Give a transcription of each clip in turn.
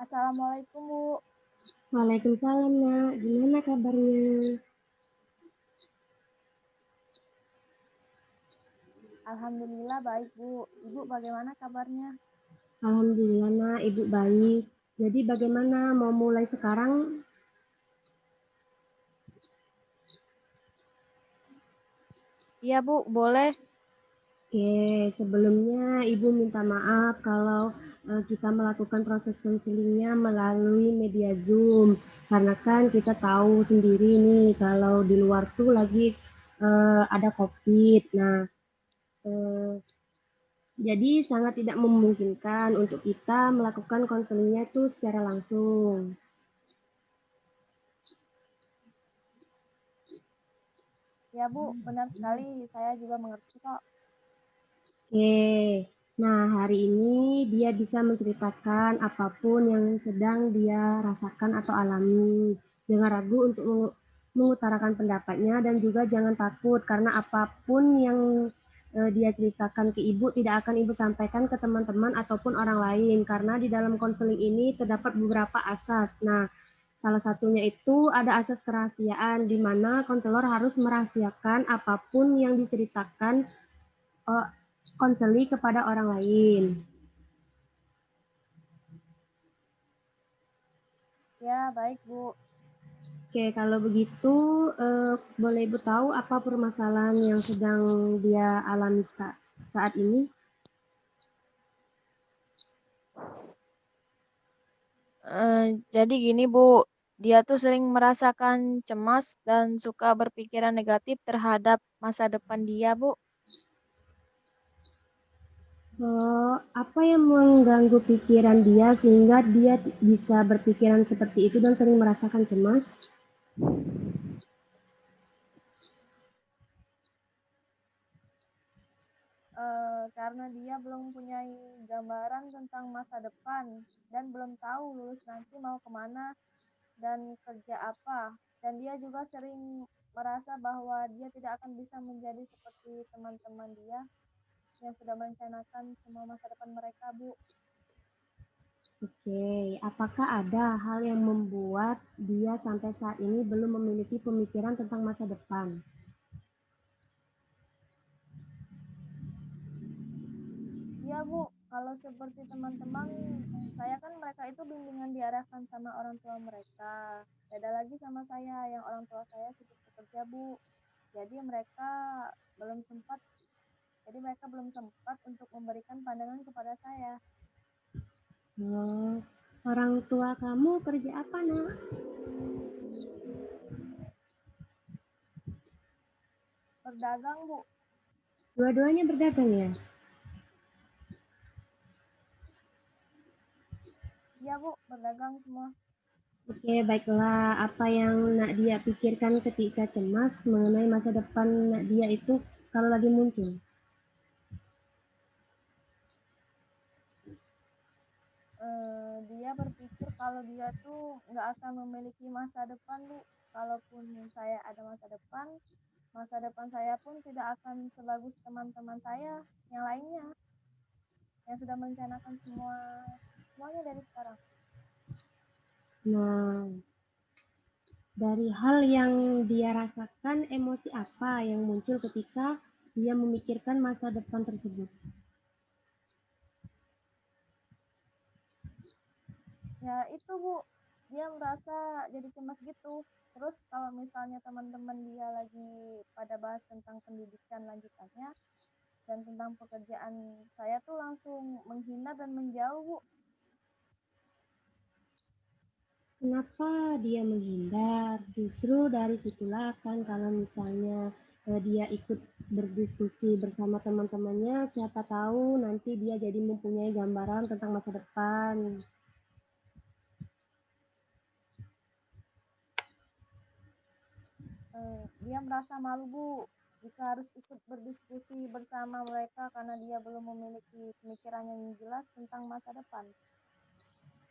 Assalamualaikum, Bu. Waalaikumsalam, Nak. Gimana kabarnya? Alhamdulillah baik, Bu. Ibu bagaimana kabarnya? Alhamdulillah, Nak. Ibu baik. Jadi bagaimana mau mulai sekarang? Iya, Bu, boleh. Oke, sebelumnya Ibu minta maaf kalau kita melakukan proses counselingnya melalui media Zoom. Karena kan kita tahu sendiri nih kalau di luar tuh lagi ada COVID. Nah, eh, jadi sangat tidak memungkinkan untuk kita melakukan konselingnya tuh secara langsung. Ya, Bu, benar sekali. Saya juga mengerti kok. Oke, nah hari ini dia bisa menceritakan apapun yang sedang dia rasakan atau alami. Jangan ragu untuk mengutarakan pendapatnya dan juga jangan takut karena apapun yang dia ceritakan ke ibu tidak akan ibu sampaikan ke teman-teman ataupun orang lain karena di dalam konseling ini terdapat beberapa asas. Nah, salah satunya itu ada asas kerahasiaan di mana konselor harus merahasiakan apapun yang diceritakan eh, konseli kepada orang lain. Ya, baik, Bu. Oke, kalau begitu boleh Ibu tahu apa permasalahan yang sedang dia alami saat ini? Jadi gini, Bu. Dia tuh sering merasakan cemas dan suka berpikiran negatif terhadap masa depan dia, Bu. Apa yang mengganggu pikiran dia sehingga dia bisa berpikiran seperti itu dan sering merasakan cemas? Karena dia belum punya gambaran tentang masa depan dan belum tahu lulus nanti mau kemana dan kerja apa. Dan dia juga sering merasa bahwa dia tidak akan bisa menjadi seperti teman-teman dia yang sudah merencanakan semua masa depan mereka, Bu. Oke, apakah ada hal yang membuat dia sampai saat ini belum memiliki pemikiran tentang masa depan? Iya, Bu. Kalau seperti teman-teman, saya kan mereka itu bimbingan diarahkan sama orang tua mereka. Beda lagi sama saya, yang orang tua saya sibuk bekerja, Bu. Jadi mereka belum sempat, jadi mereka belum sempat untuk memberikan pandangan kepada saya. Oh, orang tua kamu kerja apa, Nak? Berdagang, Bu. Dua-duanya berdagang ya? Iya, Bu, berdagang semua. Oke, baiklah. Apa yang Nadia pikirkan ketika cemas mengenai masa depan Nadia itu kalau lagi muncul? Dia berpikir kalau dia tuh nggak akan memiliki masa depan, Bu. Kalaupun saya ada masa depan saya pun tidak akan sebagus teman-teman saya yang lainnya yang sudah merencanakan semuanya dari sekarang. Nah, dari hal yang dia rasakan, emosi apa yang muncul ketika dia memikirkan masa depan tersebut? Ya itu, Bu, dia merasa jadi cemas gitu. Terus kalau misalnya teman-teman dia lagi pada bahas tentang pendidikan lanjutannya dan tentang pekerjaan, saya tuh langsung menghindar dan menjauh, Bu. Kenapa dia menghindar? Justru dari situlah kan kalau misalnya dia ikut berdiskusi bersama teman-temannya, siapa tahu nanti dia jadi mempunyai gambaran tentang masa depan. Dia merasa malu, Bu, jika harus ikut berdiskusi bersama mereka karena dia belum memiliki pemikiran yang jelas tentang masa depan.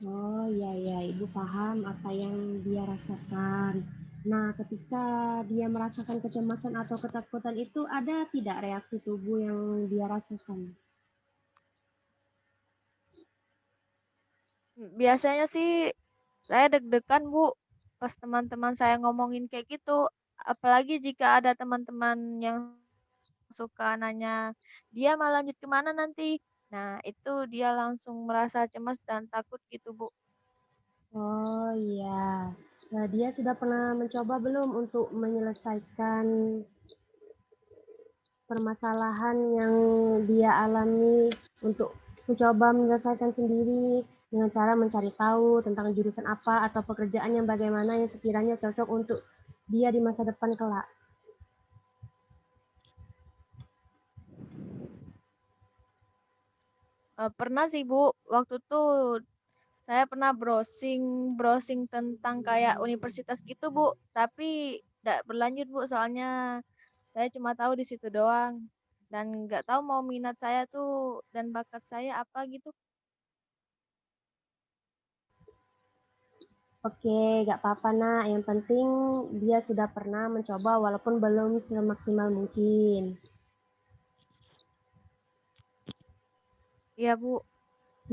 Oh iya ya, Ibu paham apa yang dia rasakan. Nah, ketika dia merasakan kecemasan atau ketakutan itu ada tidak reaksi tubuh yang dia rasakan? Biasanya sih saya deg-degan, Bu, pas teman-teman saya ngomongin kayak gitu. Apalagi jika ada teman-teman yang suka nanya, "Dia mau lanjut ke mana nanti?" Nah, itu dia langsung merasa cemas dan takut gitu, Bu. Oh iya. Nah, dia sudah pernah mencoba belum untuk menyelesaikan permasalahan yang dia alami untuk mencoba menyelesaikan sendiri dengan cara mencari tahu tentang jurusan apa atau pekerjaan yang bagaimana yang sekiranya cocok untuk dia di masa depan kelak. Pernah sih, Bu, waktu itu saya pernah browsing tentang kayak universitas gitu, Bu, tapi nggak berlanjut, Bu, soalnya saya cuma tahu di situ doang dan nggak tahu mau minat saya tuh dan bakat saya apa gitu. Oke, gak apa-apa nak. Yang penting dia sudah pernah mencoba walaupun belum semaksimal mungkin. Iya, Bu.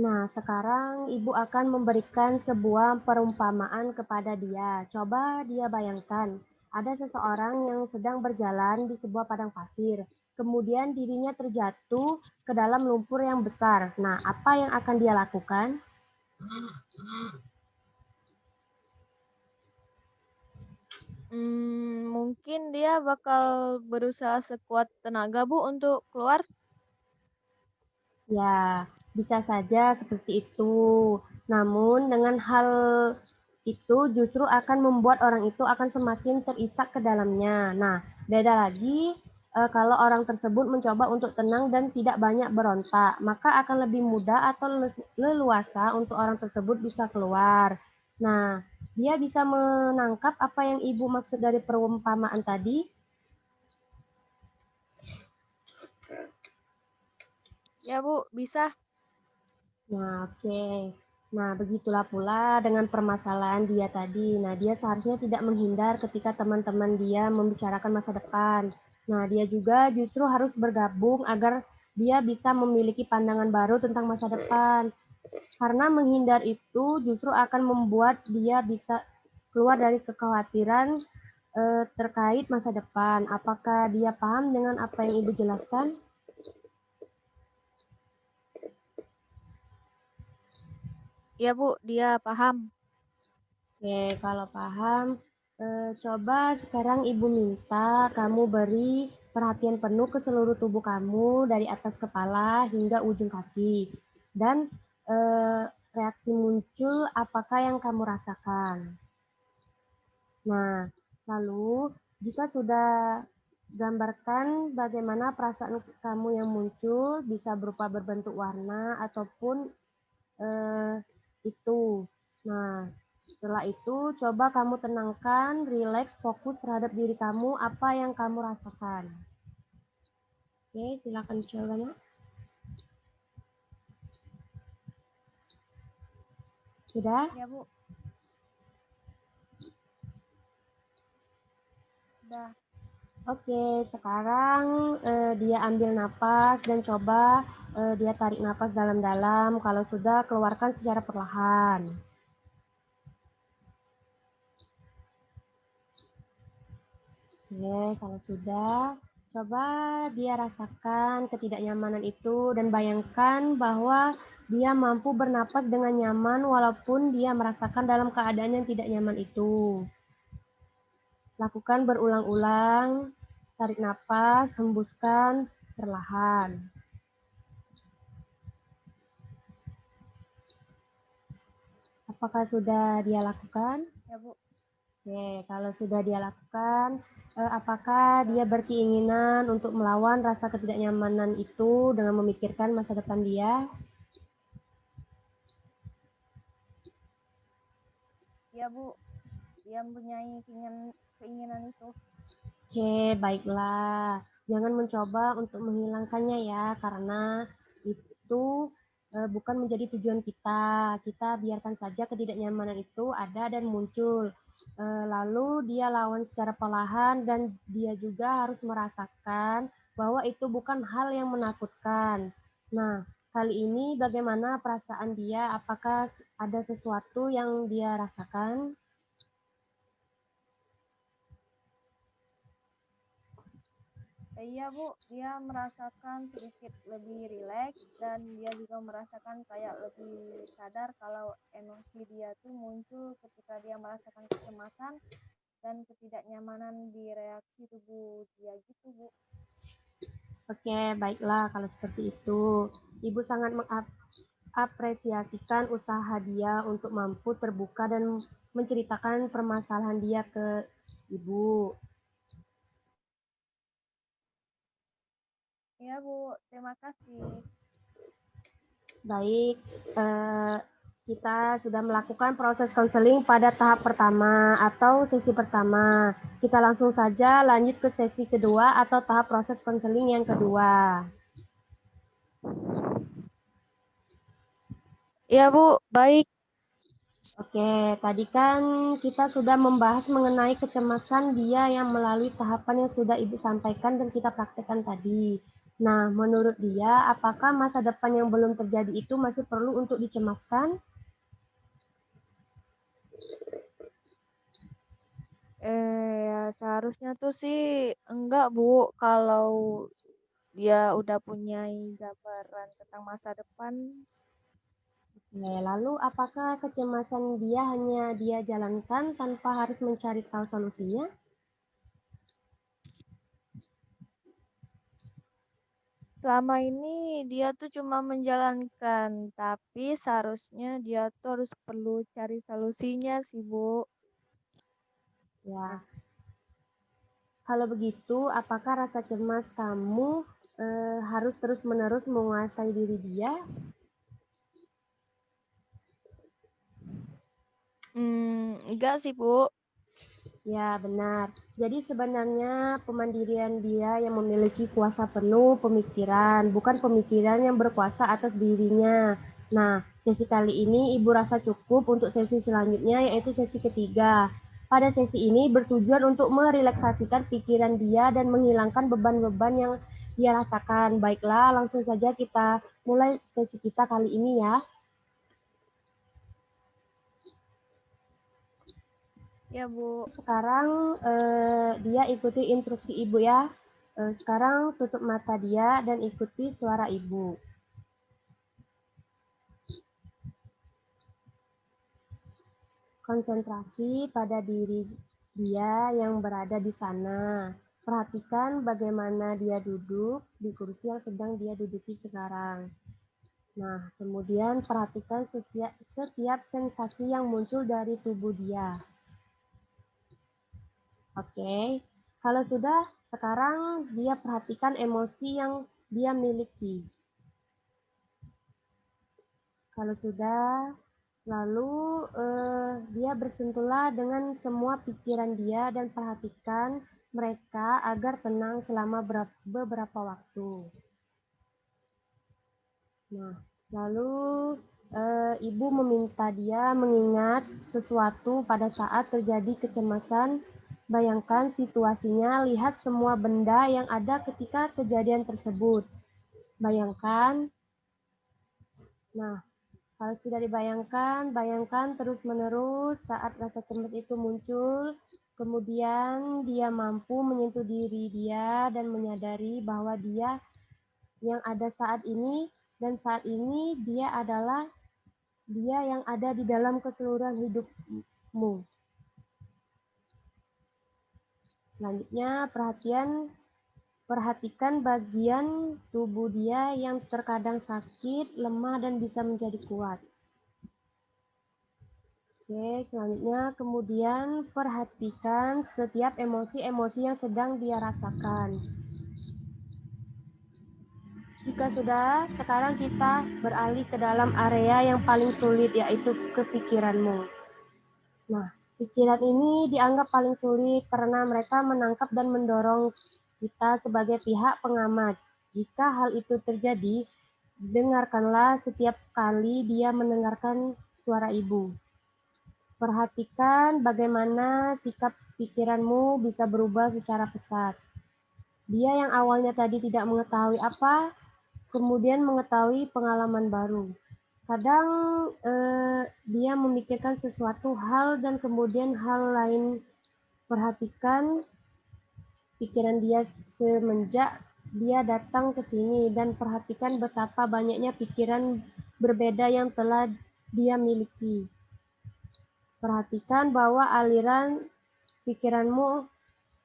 Nah, sekarang ibu akan memberikan sebuah perumpamaan kepada dia. Coba dia bayangkan, ada seseorang yang sedang berjalan di sebuah padang pasir. Kemudian dirinya terjatuh ke dalam lumpur yang besar. Nah, apa yang akan dia lakukan? Mungkin dia bakal berusaha sekuat tenaga, Bu, untuk keluar. Ya, bisa saja seperti itu. Namun dengan hal itu justru akan membuat orang itu akan semakin terisak ke dalamnya. Nah, beda lagi kalau orang tersebut mencoba untuk tenang dan tidak banyak berontak, maka akan lebih mudah atau leluasa untuk orang tersebut bisa keluar. Nah, dia bisa menangkap apa yang ibu maksud dari perumpamaan tadi. Ya, Bu, bisa. Nah, oke. Nah, begitulah pula dengan permasalahan dia tadi. Nah, dia seharusnya tidak menghindar ketika teman-teman dia membicarakan masa depan. Nah, dia juga justru harus bergabung agar dia bisa memiliki pandangan baru tentang masa depan. Karena menghindar itu justru akan membuat dia bisa keluar dari kekhawatiran terkait masa depan. Apakah dia paham dengan apa yang Ibu jelaskan? Ya, Bu, dia paham. Oke, kalau paham, coba sekarang Ibu minta kamu beri perhatian penuh ke seluruh tubuh kamu dari atas kepala hingga ujung kaki. Dan eh, reaksi muncul apakah yang kamu rasakan. Nah, lalu jika sudah gambarkan bagaimana perasaan kamu yang muncul, bisa berupa berbentuk warna ataupun eh, itu. Nah, setelah itu coba kamu tenangkan, rileks, fokus terhadap diri kamu, apa yang kamu rasakan. Oke, silakan coba. Sudah? Ya, Bu. Udah. Oke, sekarang dia ambil napas dan coba dia tarik napas dalam-dalam. Kalau sudah, keluarkan secara perlahan. Oke, kalau sudah, coba dia rasakan ketidaknyamanan itu dan bayangkan bahwa dia mampu bernapas dengan nyaman walaupun dia merasakan dalam keadaan yang tidak nyaman itu. Lakukan berulang-ulang, tarik napas, hembuskan perlahan. Apakah sudah dia lakukan? Ya, Bu. Oke, kalau sudah dia lakukan, apakah Udah. dia berkeinginan untuk melawan rasa ketidaknyamanan itu dengan memikirkan masa depan dia? Ya, Bu. Dia mempunyai keinginan itu. Oke, baiklah. Jangan mencoba untuk menghilangkannya ya, karena itu bukan menjadi tujuan kita. Kita biarkan saja ketidaknyamanan itu ada dan muncul. Lalu dia lawan secara perlahan dan dia juga harus merasakan bahwa itu bukan hal yang menakutkan. Nah, kali ini bagaimana perasaan dia? Apakah ada sesuatu yang dia rasakan? Iya Bu, dia merasakan sedikit lebih rileks dan dia juga merasakan kayak lebih sadar kalau emosi dia tuh muncul ketika dia merasakan kecemasan dan ketidaknyamanan di reaksi tubuh dia gitu Bu. Oke, baiklah kalau seperti itu. Ibu sangat mengapresiasikan usaha dia untuk mampu terbuka dan menceritakan permasalahan dia ke Ibu. Iya Bu, terima kasih. Baik, kita sudah melakukan proses konseling pada tahap pertama atau sesi pertama. Kita langsung saja lanjut ke sesi kedua atau tahap proses konseling yang kedua. Iya Bu, baik. Oke, tadi kan kita sudah membahas mengenai kecemasan dia yang melalui tahapan yang sudah Ibu sampaikan dan kita praktekkan tadi. Nah, menurut dia, apakah masa depan yang belum terjadi itu masih perlu untuk dicemaskan? Ya seharusnya tuh sih enggak Bu, kalau dia udah punya gambaran tentang masa depan. Lalu apakah kecemasan dia hanya dia jalankan tanpa harus mencari tahu solusinya? Selama ini dia tuh cuma menjalankan, tapi seharusnya dia tuh harus perlu cari solusinya sih Bu. Ya, kalau begitu, apakah rasa cemas kamu harus terus-menerus menguasai diri dia? Enggak sih Bu. Ya, benar. Jadi sebenarnya pemandirian dia yang memiliki kuasa penuh pemikiran, bukan pemikiran yang berkuasa atas dirinya. Nah, sesi kali ini Ibu rasa cukup untuk sesi selanjutnya, yaitu sesi ketiga. Pada sesi ini bertujuan untuk merelaksasikan pikiran dia dan menghilangkan beban-beban yang dia rasakan. Baiklah, langsung saja kita mulai sesi kita kali ini ya. Ya Bu. Sekarang dia ikuti instruksi ibu ya. Sekarang tutup mata dia dan ikuti suara ibu. Konsentrasi pada diri dia yang berada di sana. Perhatikan bagaimana dia duduk di kursi yang sedang dia duduki sekarang. Nah, kemudian perhatikan setiap sensasi yang muncul dari tubuh dia. Oke, kalau sudah, sekarang dia perhatikan emosi yang dia miliki. Kalau sudah, lalu dia bersentuhlah dengan semua pikiran dia dan perhatikan mereka agar tenang selama beberapa waktu. Nah, lalu ibu meminta dia mengingat sesuatu pada saat terjadi kecemasan. Bayangkan situasinya, lihat semua benda yang ada ketika kejadian tersebut. Bayangkan. Nah, kalau sudah dibayangkan, bayangkan terus-menerus saat rasa cemas itu muncul, kemudian dia mampu menyentuh diri dia dan menyadari bahwa dia yang ada saat ini, dan saat ini dia adalah dia yang ada di dalam keseluruhan hidupmu. Selanjutnya, perhatikan bagian tubuh dia yang terkadang sakit, lemah, dan bisa menjadi kuat. Oke, selanjutnya kemudian perhatikan setiap emosi-emosi yang sedang dia rasakan. Jika sudah, sekarang kita beralih ke dalam area yang paling sulit, yaitu kepikiranmu. Nah, pikiran ini dianggap paling sulit karena mereka menangkap dan mendorong kita sebagai pihak pengamat. Jika hal itu terjadi, dengarkanlah setiap kali dia mendengarkan suara ibu. Perhatikan bagaimana sikap pikiranmu bisa berubah secara pesat. Dia yang awalnya tadi tidak mengetahui apa kemudian mengetahui pengalaman baru. Kadang dia memikirkan sesuatu hal dan kemudian hal lain. Perhatikan pikiran dia semenjak dia datang ke sini dan perhatikan betapa banyaknya pikiran berbeda yang telah dia miliki. Perhatikan bahwa aliran pikiranmu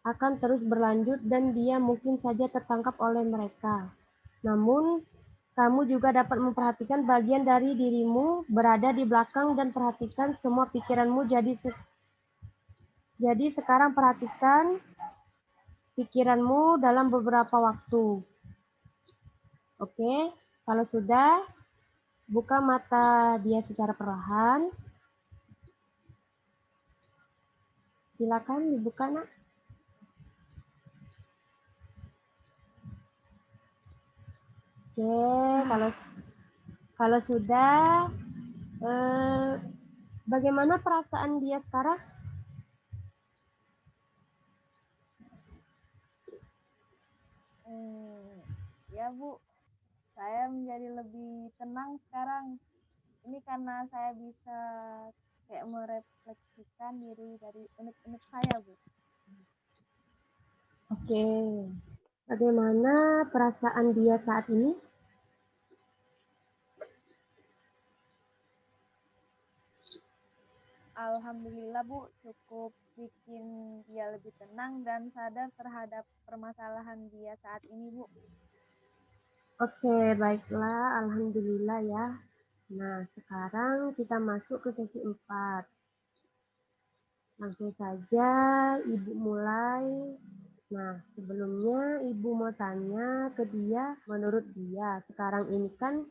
akan terus berlanjut dan dia mungkin saja tertangkap oleh mereka. Namun, kamu juga dapat memperhatikan bagian dari dirimu berada di belakang dan perhatikan semua pikiranmu. Jadi sekarang perhatikan pikiranmu dalam beberapa waktu. Oke, kalau sudah, buka mata dia secara perlahan. Silakan dibuka, Nak. Oke, kalau sudah, bagaimana perasaan dia sekarang? Ya Bu, saya menjadi lebih tenang sekarang. Ini karena saya bisa kayak merefleksikan diri dari unek-unek saya, Bu. Oke, bagaimana perasaan dia saat ini? Alhamdulillah Bu, cukup bikin dia lebih tenang dan sadar terhadap permasalahan dia saat ini Bu. Oke, baiklah, alhamdulillah ya. Nah, sekarang kita masuk ke sesi 4. Langsung saja Ibu mulai. Nah, sebelumnya Ibu mau tanya ke dia, menurut dia, sekarang ini kan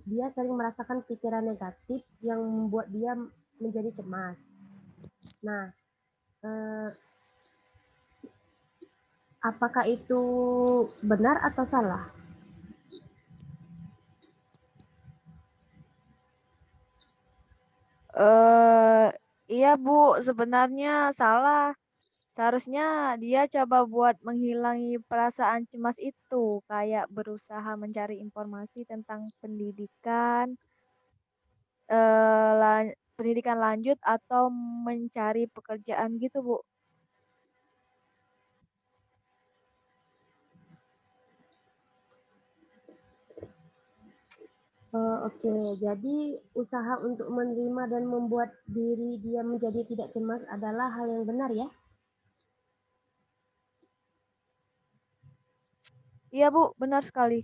dia sering merasakan pikiran negatif yang membuat dia menjadi cemas. Nah, apakah itu benar atau salah? Iya Bu, sebenarnya salah. Seharusnya dia coba buat menghilangi perasaan cemas itu, kayak berusaha mencari informasi tentang pendidikan lanjut atau mencari pekerjaan gitu, Bu. Oke, jadi usaha untuk menerima dan membuat diri dia menjadi tidak cemas adalah hal yang benar ya? Iya, Bu, benar sekali.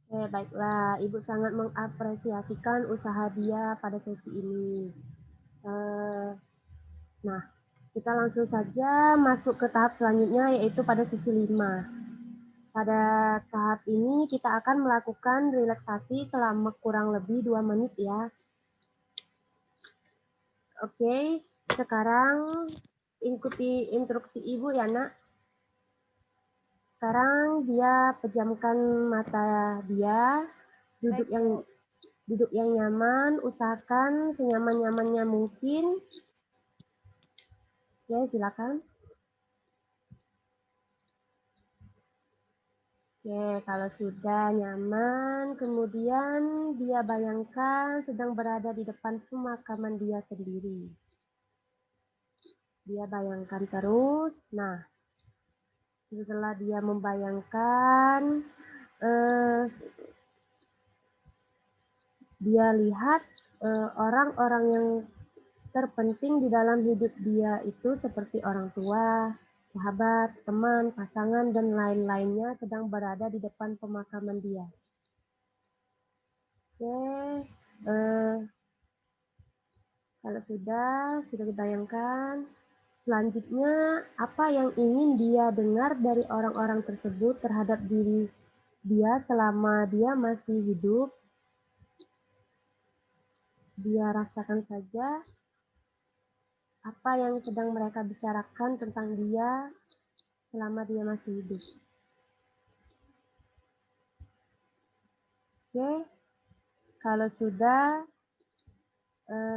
Oke, baiklah. Ibu sangat mengapresiasikan usaha dia pada sesi ini. Nah, kita langsung saja masuk ke tahap selanjutnya, yaitu pada sesi 5. Pada tahap ini kita akan melakukan relaksasi selama kurang lebih 2 menit ya. Oke, sekarang ikuti instruksi Ibu ya, Nak. Sekarang dia pejamkan mata dia, duduk Baik, yang Bu. duduk yang nyaman, usahakan senyaman-nyamannya mungkin. Oke, silakan. Oke, kalau sudah nyaman, kemudian dia bayangkan sedang berada di depan pemakaman dia sendiri. Dia bayangkan terus. Nah, setelah dia membayangkan, dia lihat orang-orang yang terpenting di dalam hidup dia itu seperti orang tua, sahabat, teman, pasangan, dan lain-lainnya sedang berada di depan pemakaman dia. Oke, kalau sudah dibayangkan, selanjutnya apa yang ingin dia dengar dari orang-orang tersebut terhadap diri dia selama dia masih hidup. Dia rasakan saja apa yang sedang mereka bicarakan tentang dia selama dia masih hidup. Oke, kalau sudah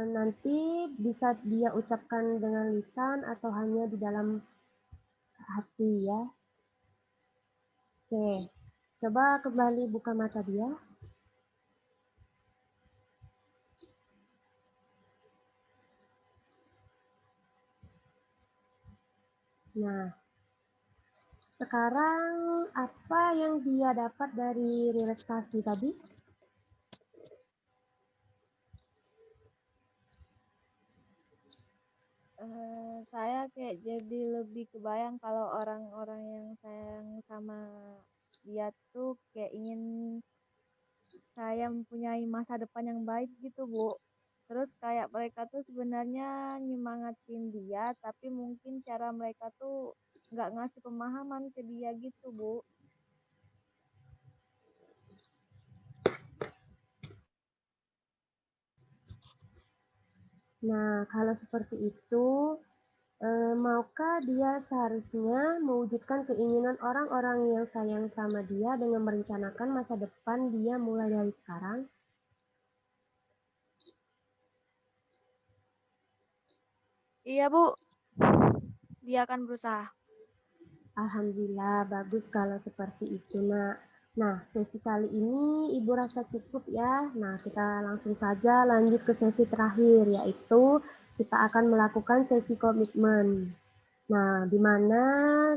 nanti bisa dia ucapkan dengan lisan atau hanya di dalam hati ya. Oke, Coba kembali buka mata dia. Nah, sekarang apa yang dia dapat dari relaksasi tadi? Saya kayak jadi lebih kebayang kalau orang-orang yang sayang sama dia tuh kayak ingin saya mempunyai masa depan yang baik gitu, Bu. Terus kayak mereka tuh sebenarnya nyemangatin dia, tapi mungkin cara mereka tuh nggak ngasih pemahaman ke dia gitu, Bu. Nah, kalau seperti itu, maukah dia seharusnya mewujudkan keinginan orang-orang yang sayang sama dia dengan merencanakan masa depan dia mulai dari sekarang? Iya, Bu. Dia akan berusaha. Alhamdulillah, bagus kalau seperti itu, Nak. Nah, sesi kali ini Ibu rasa cukup ya. Nah, kita langsung saja lanjut ke sesi terakhir, yaitu kita akan melakukan sesi komitmen. Nah, di mana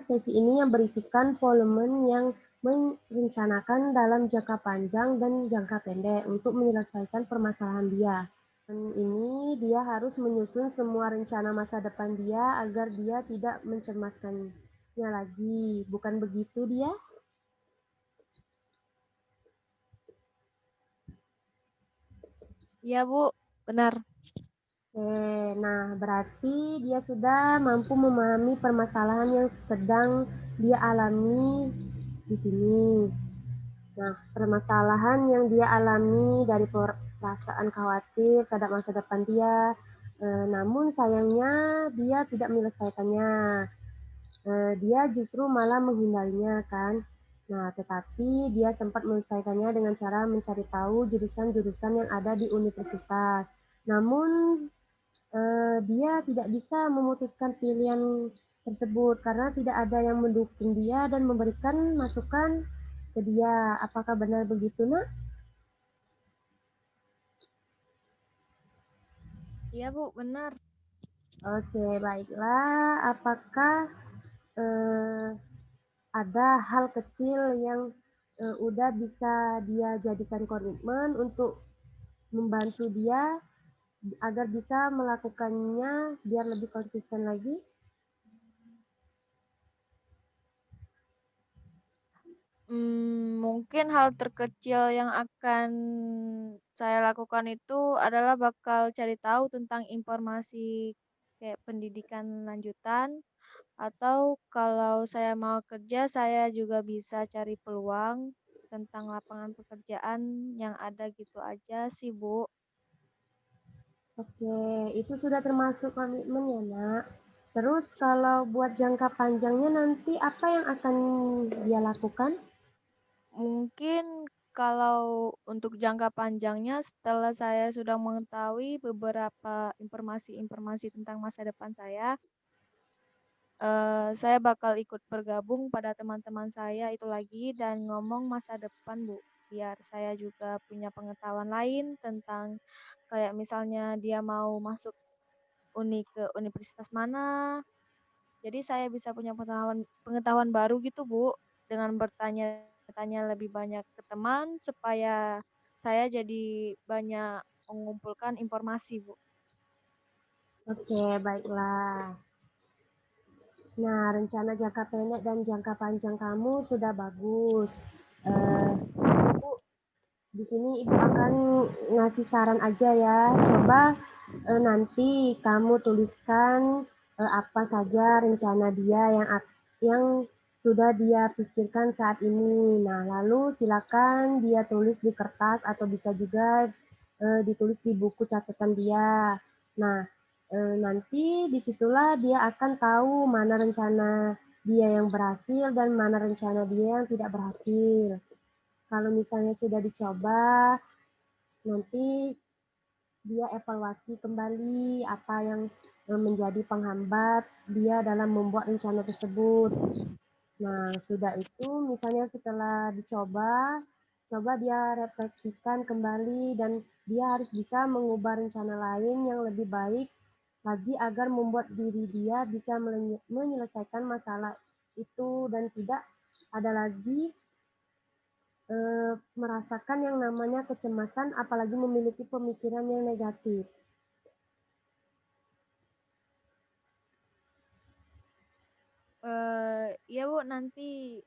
sesi ini yang berisikan volume yang merencanakan dalam jangka panjang dan jangka pendek untuk menyelesaikan permasalahan dia. Dan ini dia harus menyusun semua rencana masa depan dia agar dia tidak mencemaskannya lagi. Bukan begitu dia? Iya, Bu. Benar. Oke, nah berarti dia sudah mampu memahami permasalahan yang sedang dia alami di sini. Nah, permasalahan yang dia alami dari perasaan khawatir terhadap masa depan dia, namun sayangnya dia tidak menyelesaikannya. Dia justru malah menghindarinya kan. Nah, tetapi dia sempat menyelesaikannya dengan cara mencari tahu jurusan-jurusan yang ada di universitas. Namun dia tidak bisa memutuskan pilihan tersebut karena tidak ada yang mendukung dia dan memberikan masukan ke dia. Apakah benar begitu, Nak? Iya, Bu. Benar. Oke, baiklah. Apakah eh, ada hal kecil yang udah bisa dia jadikan komitmen untuk membantu dia agar bisa melakukannya biar lebih konsisten lagi? Mungkin hal terkecil yang akan saya lakukan itu adalah bakal cari tahu tentang informasi kayak pendidikan lanjutan, atau kalau saya mau kerja, saya juga bisa cari peluang tentang lapangan pekerjaan yang ada gitu aja sih, Bu. Oke, itu sudah termasuk komitmen ya, Nak. Terus kalau buat jangka panjangnya nanti apa yang akan dia lakukan? Mungkin kalau untuk jangka panjangnya setelah saya sudah mengetahui beberapa informasi-informasi tentang masa depan saya bakal ikut bergabung pada teman-teman saya itu lagi dan ngomong masa depan, Bu. Biar saya juga punya pengetahuan lain tentang kayak misalnya dia mau masuk ke universitas mana. Jadi saya bisa punya pengetahuan pengetahuan baru gitu, Bu, dengan bertanya-tanya lebih banyak ke teman supaya saya jadi banyak mengumpulkan informasi, Bu. Oke, baiklah. Nah, rencana jangka pendek dan jangka panjang kamu sudah bagus. Eh, di sini Ibu akan ngasih saran aja ya. Coba nanti kamu tuliskan apa saja rencana dia yang sudah dia pikirkan saat ini. Nah, lalu silakan dia tulis di kertas atau bisa juga ditulis di buku catatan dia. Nah, nanti disitulah dia akan tahu mana rencana dia yang berhasil dan mana rencana dia yang tidak berhasil. Kalau misalnya sudah dicoba, nanti dia evaluasi kembali apa yang menjadi penghambat dia dalam membuat rencana tersebut. Nah, sudah itu misalnya setelah coba dia refleksikan kembali dan dia harus bisa mengubah rencana lain yang lebih baik lagi agar membuat diri dia bisa menyelesaikan masalah itu dan tidak ada lagi merasakan yang namanya kecemasan apalagi memiliki pemikiran yang negatif. Iya Bu, nanti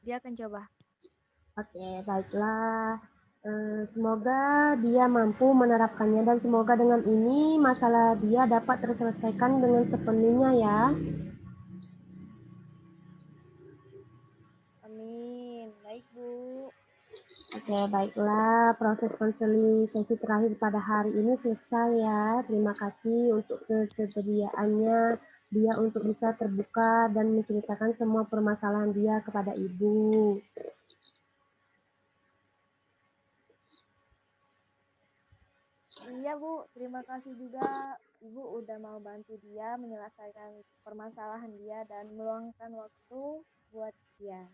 dia akan coba. Oke, baiklah. Semoga dia mampu menerapkannya dan semoga dengan ini masalah dia dapat terselesaikan dengan sepenuhnya ya. Amin. Baik Bu. Oke, baiklah. Proses konseling sesi terakhir pada hari ini selesai ya. Terima kasih untuk kesediaannya dia untuk bisa terbuka dan menceritakan semua permasalahan dia kepada ibu. Iya Bu, terima kasih juga Ibu udah mau bantu dia menyelesaikan permasalahan dia dan meluangkan waktu buat dia.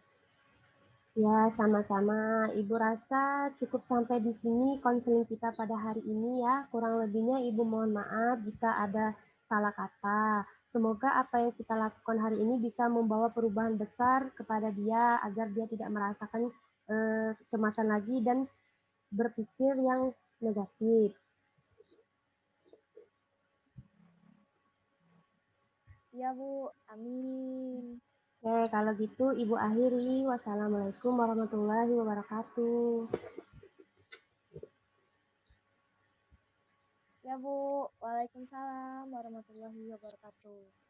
Ya, sama-sama. Ibu rasa cukup sampai di sini konseling kita pada hari ini ya. Kurang lebihnya Ibu mohon maaf jika ada salah kata. Semoga apa yang kita lakukan hari ini bisa membawa perubahan besar kepada dia agar dia tidak merasakan kecemasan lagi dan berpikir yang negatif. Iya Bu, amin. Oke, kalau gitu Ibu akhiri. Wassalamualaikum warahmatullahi wabarakatuh. Ya Bu, Waalaikumsalam warahmatullahi wabarakatuh.